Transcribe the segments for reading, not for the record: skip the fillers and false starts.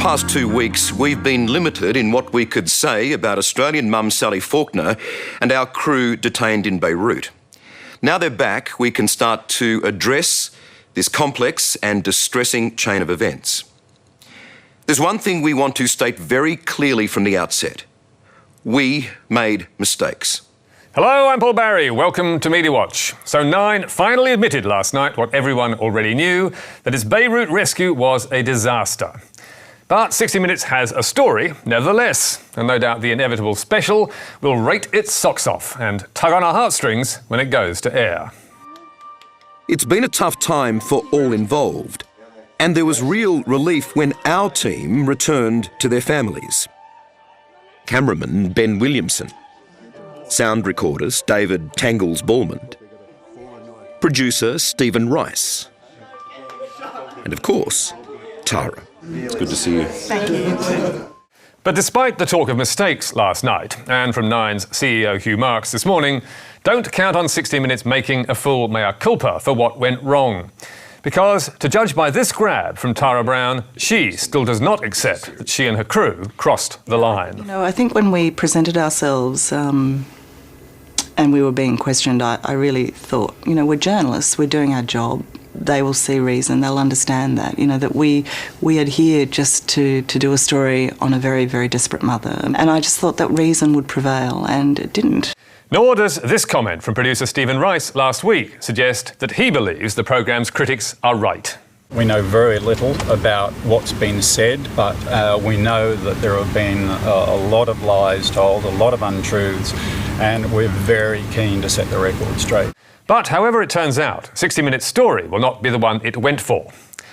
past 2 weeks, we've been limited in what we could say about Australian mum Sally Faulkner and our crew detained in Beirut. Now they're back, we can start to address this complex and distressing chain of events. There's one thing we want to state very clearly from the outset. We made mistakes. Hello, I'm Paul Barry. Welcome to Media Watch. So Nine finally admitted last night what everyone already knew, that its Beirut rescue was a disaster. But 60 Minutes has a story, nevertheless, and no doubt the inevitable special will rate its socks off and tug on our heartstrings when it goes to air. It's been a tough time for all involved, and there was real relief when our team returned to their families. Cameraman Ben Williamson, sound recorders David Tangles-Ballmond, producer Stephen Rice, and of course, Tara. It's good to see you. Thank you. But despite the talk of mistakes last night, and from Nine's CEO Hugh Marks this morning, don't count on 60 Minutes making a full mea culpa for what went wrong. Because, to judge by this grab from Tara Brown, she still does not accept that she and her crew crossed the line. You know, I think when we presented ourselves and we were being questioned, I really thought, you know, we're journalists, we're doing our job. They will see reason, they'll understand that, you know, that we are here just to do a story on a very, very desperate mother. And I just thought that reason would prevail, and it didn't. Nor does this comment from producer Stephen Rice last week suggest that he believes the programme's critics are right. We know very little about what's been said, but we know that there have been a lot of lies told, a lot of untruths, and we're very keen to set the record straight. But however it turns out, 60 Minutes' story will not be the one it went for.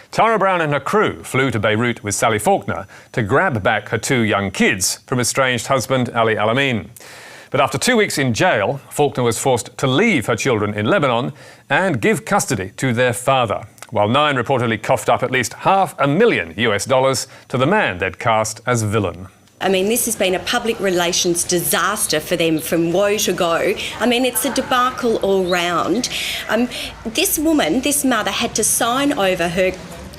Tara Brown and her crew flew to Beirut with Sally Faulkner to grab back her 2 young kids from estranged husband Ali Alamin. But after 2 weeks in jail, Faulkner was forced to leave her children in Lebanon and give custody to their father, while Nine reportedly coughed up at least $500,000 to the man they'd cast as villain. I mean, this has been a public relations disaster for them from woe to go. I mean, it's a debacle all round. This woman, this mother, had to sign over her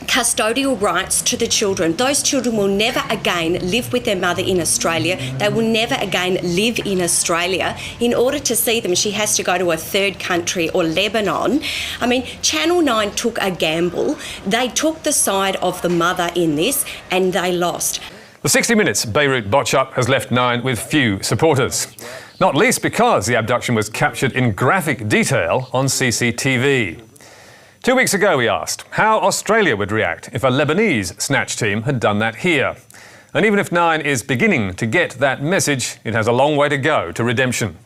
custodial rights to the children. Those children will never again live with their mother in Australia. They will never again live in Australia. In order to see them, she has to go to a third country or Lebanon. I mean, Channel 9 took a gamble. They took the side of the mother in this, and they lost. The 60 Minutes Beirut botch-up has left Nine with few supporters, not least because the abduction was captured in graphic detail on CCTV. 2 weeks ago we asked how Australia would react if a Lebanese snatch team had done that here. And even if Nine is beginning to get that message, it has a long way to go to redemption.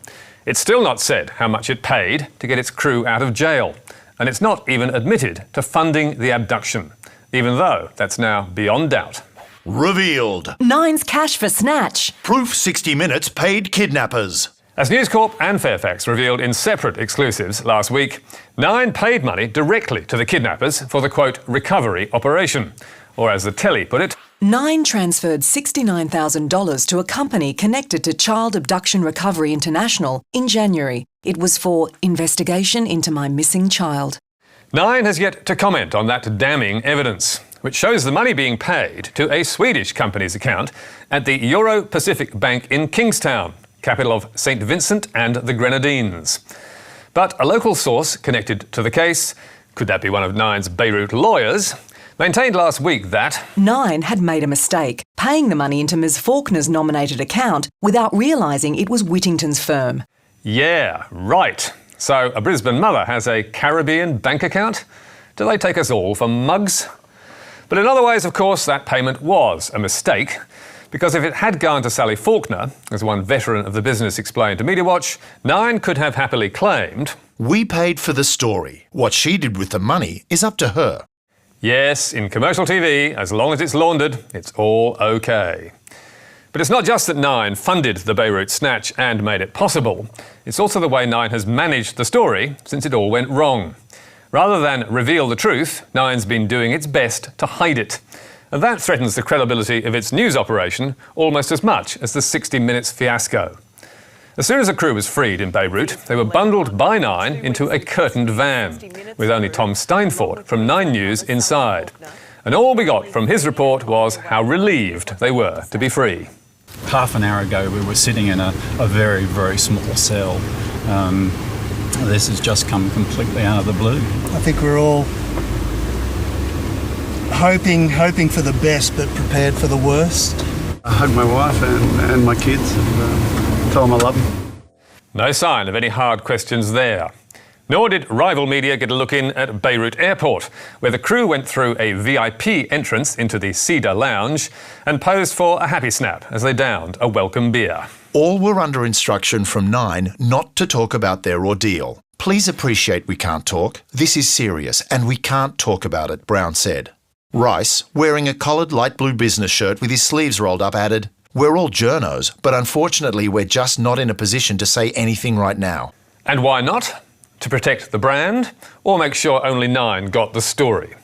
It's still not said how much it paid to get its crew out of jail, and it's not even admitted to funding the abduction, even though that's now beyond doubt. Revealed. Nine's cash for snatch. Proof 60 Minutes paid kidnappers. As News Corp and Fairfax revealed in separate exclusives last week, Nine paid money directly to the kidnappers for the, quote, recovery operation. Or as the telly put it, Nine transferred $69,000 to a company connected to Child Abduction Recovery International in January. It was for investigation into my missing child. Nine has yet to comment on that damning evidence, which shows the money being paid to a Swedish company's account at the Euro-Pacific Bank in Kingstown, capital of St. Vincent and the Grenadines. But a local source connected to the case, could that be one of Nine's Beirut lawyers, maintained last week that Nine had made a mistake, paying the money into Ms Faulkner's nominated account without realising it was Whittington's firm. Yeah, right. So a Brisbane mother has a Caribbean bank account? Do they take us all for mugs? But in other ways, of course, that payment was a mistake, because if it had gone to Sally Faulkner, as one veteran of the business explained to Media Watch, Nine could have happily claimed, We paid for the story. What she did with the money is up to her. yes, in commercial TV, as long as it's laundered, it's all okay. But it's not just that Nine funded the Beirut snatch and made it possible. It's also the way Nine has managed the story since it all went wrong. Rather than reveal the truth, Nine's been doing its best to hide it. And that threatens the credibility of its news operation almost as much as the 60 Minutes fiasco. As soon as the crew was freed in Beirut, they were bundled by Nine into a curtained van, with only Tom Steinfort from 9 News inside. And all we got from his report was how relieved they were to be free. Half an hour ago we were sitting in a very, very small cell. This has just come completely out of the blue. I think we're all hoping for the best but prepared for the worst. I hug my wife and my kids and tell them I love them. No sign of any hard questions there. Nor did rival media get a look in at Beirut Airport, where the crew went through a VIP entrance into the Cedar Lounge and posed for a happy snap as they downed a welcome beer. All were under instruction from 9 not to talk about their ordeal. Please appreciate we can't talk. This is serious and we can't talk about it, Brown said. Rice, wearing a collared light blue business shirt with his sleeves rolled up, added, "We're all journos, but unfortunately we're just not in a position to say anything right now." And why not? To protect the brand, or make sure only 9 got the story.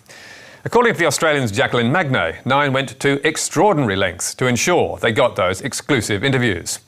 According to the Australian's Jacqueline Magnay, 9 went to extraordinary lengths to ensure they got those exclusive interviews.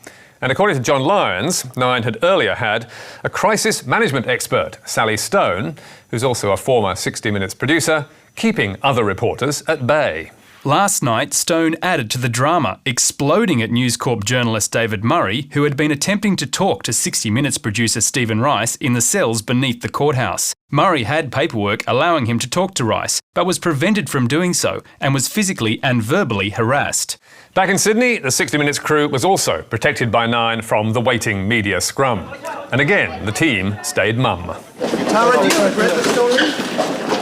And according to John Lyons, 9 had earlier had a crisis management expert, Sally Stone, who's also a former 60 Minutes producer, keeping other reporters at bay. Last night, Stone added to the drama, exploding at News Corp journalist David Murray, who had been attempting to talk to 60 Minutes producer Stephen Rice in the cells beneath the courthouse. Murray had paperwork allowing him to talk to Rice, but was prevented from doing so and was physically and verbally harassed. Back in Sydney, the 60 Minutes crew was also protected by 9 from the waiting media scrum. And again, the team stayed mum. Tara, do you regret the story?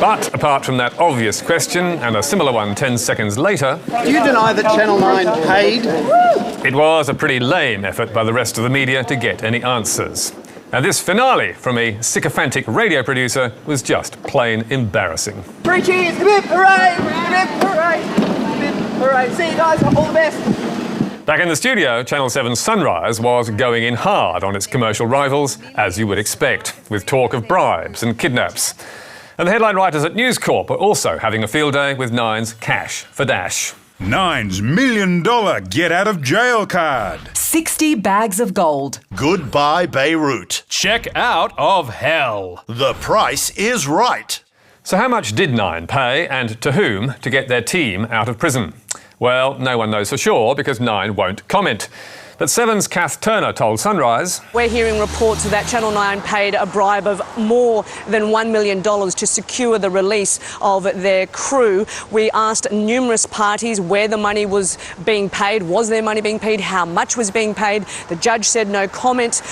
But apart from that obvious question, and a similar one 10 seconds later... Do you deny that Channel 9 paid? It was a pretty lame effort by the rest of the media to get any answers. And this finale from a sycophantic radio producer was just plain embarrassing. 3 cheers! Come in! Hooray! Come in! Hooray! Come in! Hooray! See you guys! All the best! Back in the studio, Channel 7's Sunrise was going in hard on its commercial rivals, as you would expect, with talk of bribes and kidnaps. And the headline writers at News Corp are also having a field day with 9's cash for dash. 9's $1 million get-out-of-jail card. 60 bags of gold. Goodbye, Beirut. Check out of hell. The price is right. So how much did 9 pay, and to whom, to get their team out of prison? Well, no one knows for sure because 9 won't comment. But 7's Kath Turner told Sunrise, "We're hearing reports that Channel 9 paid a bribe of more than $1 million to secure the release of their crew. We asked numerous parties where the money was being paid. Was there money being paid? How much was being paid? The judge said no comment.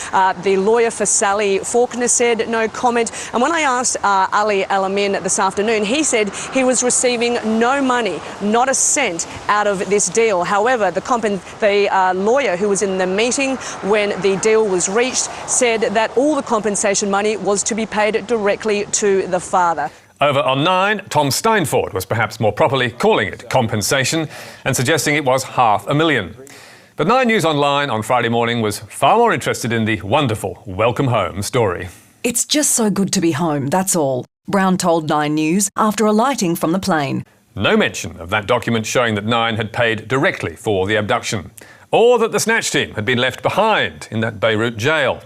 The lawyer for Sally Faulkner said no comment. And when I asked Ali Alamin this afternoon, he said he was receiving no money, not a cent out of this deal. However, the lawyer who was in the meeting when the deal was reached said that all the compensation money was to be paid directly to the father. Over on 9, Tom Steinford was perhaps more properly calling it compensation and suggesting it was $500,000. But 9 News Online on Friday morning was far more interested in the wonderful welcome home story. It's just so good to be home, that's all, Brown told 9 News after alighting from the plane. No mention of that document showing that 9 had paid directly for the abduction, or that the snatch team had been left behind in that Beirut jail.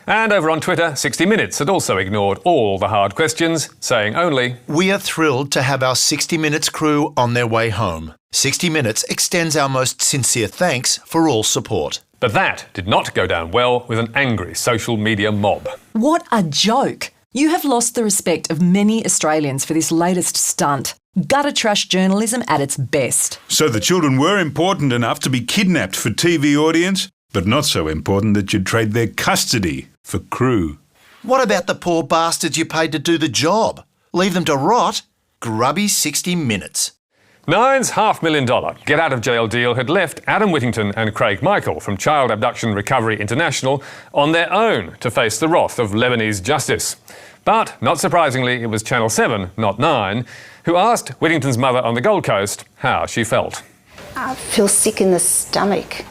And over on Twitter, 60 Minutes had also ignored all the hard questions, saying only, "We are thrilled to have our 60 Minutes crew on their way home. 60 Minutes extends our most sincere thanks for all support." But that did not go down well with an angry social media mob. What a joke! You have lost the respect of many Australians for this latest stunt. Gutter trash journalism at its best. So the children were important enough to be kidnapped for TV audience, but not so important that you'd trade their custody for crew. What about the poor bastards you paid to do the job? Leave them to rot? Grubby 60 Minutes. 9's $500,000 get-out-of-jail deal had left Adam Whittington and Craig Michael from Child Abduction Recovery International on their own to face the wrath of Lebanese justice. But, not surprisingly, it was Channel 7, not 9, who asked Whittington's mother on the Gold Coast how she felt. I feel sick in the stomach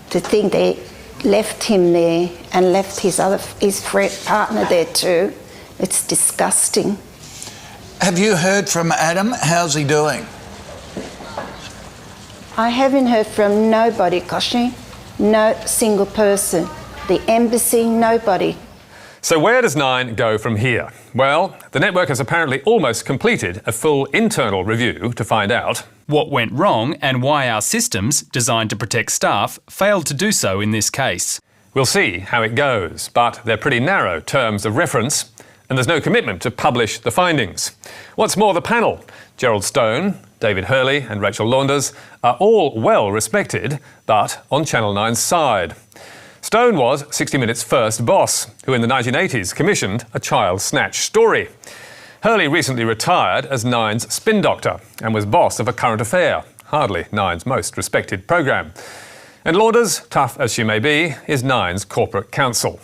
to think they left him there and left his partner there too. It's disgusting. Have you heard from Adam? How's he doing? I haven't heard from nobody, Koshi. No single person. The embassy, nobody. So where does Nine go from here? Well, the network has apparently almost completed a full internal review to find out what went wrong and why our systems, designed to protect staff, failed to do so in this case. We'll see how it goes, but they're pretty narrow terms of reference, and there's no commitment to publish the findings. What's more, the panel, Gerald Stone, David Hurley and Rachel Launders, are all well respected, but on Channel 9's side. Stone was 60 Minutes' first boss, who in the 1980s commissioned a child snatch story. Hurley recently retired as Nine's spin doctor and was boss of A Current Affair, hardly Nine's most respected programme. And Launders, tough as she may be, is Nine's corporate counsel.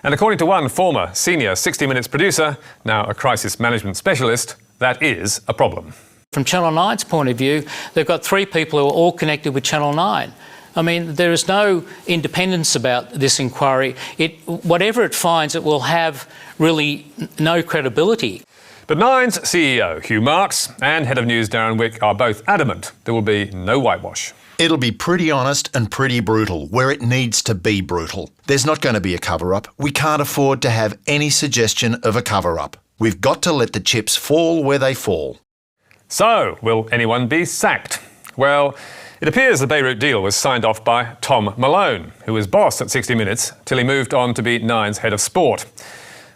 And according to one former senior 60 Minutes producer, now a crisis management specialist, that is a problem. From Channel 9's point of view, they've got 3 people who are all connected with Channel 9. I mean, there is no independence about this inquiry. Whatever it finds, it will have really no credibility. But Nine's CEO, Hugh Marks, and Head of News, Darren Wick, are both adamant there will be no whitewash. It'll be pretty honest and pretty brutal, where it needs to be brutal. There's not going to be a cover-up. We can't afford to have any suggestion of a cover-up. We've got to let the chips fall where they fall. So, will anyone be sacked? Well, it appears the Beirut deal was signed off by Tom Malone, who was boss at 60 Minutes till he moved on to be Nine's head of sport.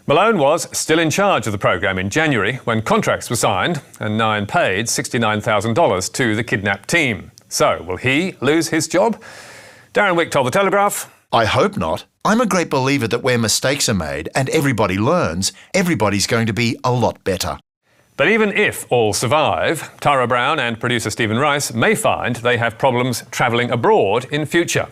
Malone was still in charge of the programme in January when contracts were signed and Nine paid $69,000 to the kidnapped team. So, will he lose his job? Darren Wick told The Telegraph, I hope not. I'm a great believer that where mistakes are made and everybody learns, everybody's going to be a lot better. But even if all survive, Tara Brown and producer Stephen Rice may find they have problems travelling abroad in future.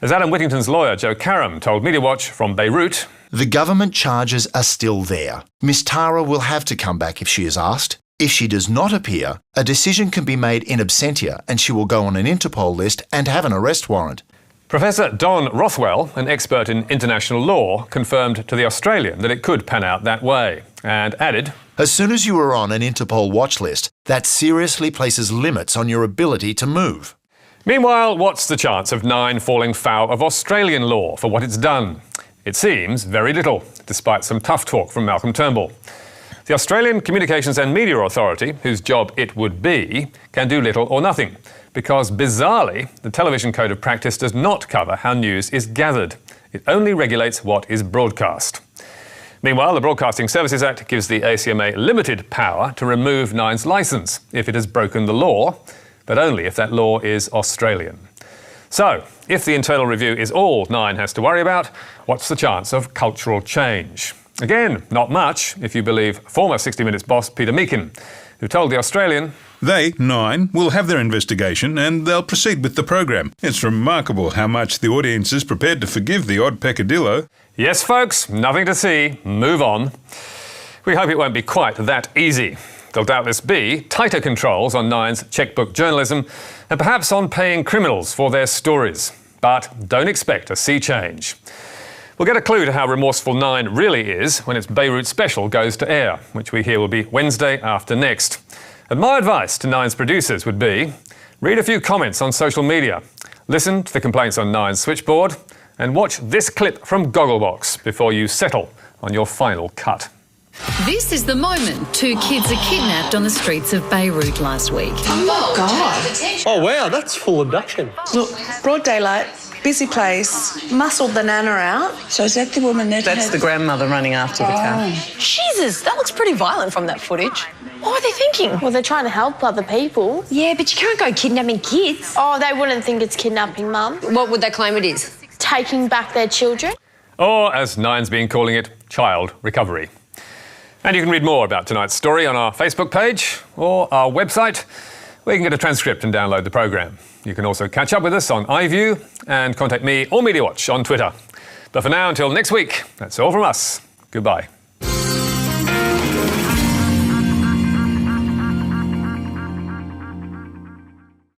As Adam Whittington's lawyer Joe Karam told mediawatch from Beirut, the government charges are still there. Miss Tara will have to come back if she is asked. If she does not appear, a decision can be made in absentia and she will go on an Interpol list and have an arrest warrant. Professor Don Rothwell, an expert in international law, confirmed to The Australian that it could pan out that way, and added, as soon as you are on an Interpol watch list, that seriously places limits on your ability to move. Meanwhile, what's the chance of Nine falling foul of Australian law for what it's done? It seems very little, despite some tough talk from Malcolm Turnbull. The Australian Communications and Media Authority, whose job it would be, can do little or nothing, because bizarrely, the Television Code of Practice does not cover how news is gathered. It only regulates what is broadcast. Meanwhile, the Broadcasting Services Act gives the ACMA limited power to remove Nine's licence if it has broken the law, but only if that law is Australian. So, if the internal review is all Nine has to worry about, what's the chance of cultural change? Again, not much, if you believe former 60 Minutes boss Peter Meakin, who told The Australian, they, Nine, will have their investigation and they'll proceed with the programme. It's remarkable how much the audience is prepared to forgive the odd peccadillo. Yes, folks, nothing to see. Move on. We hope it won't be quite that easy. There'll doubtless be tighter controls on Nine's chequebook journalism and perhaps on paying criminals for their stories. But don't expect a sea change. We'll get a clue to how remorseful Nine really is when its Beirut special goes to air, which we hear will be Wednesday after next. And my advice to Nine's producers would be, read a few comments on social media, listen to the complaints on Nine's switchboard, and watch this clip from Gogglebox before you settle on your final cut. This is the moment 2 kids are kidnapped on the streets of Beirut last week. Oh, God. Oh, wow, that's full abduction. Look, broad daylight, busy place, muscled the nana out. So is that the woman that That's the grandmother running after the car. Jesus, that looks pretty violent from that footage. What were they thinking? Well, they're trying to help other people. Yeah, but you can't go kidnapping kids. Oh, they wouldn't think it's kidnapping, Mum. What would they claim it is? Taking back their children. Or, as Nine's been calling it, child recovery. And you can read more about tonight's story on our Facebook page or our website, where you can get a transcript and download the programme. You can also catch up with us on iView and contact me or mediawatch on Twitter. But for now, until next week, that's all from us. Goodbye.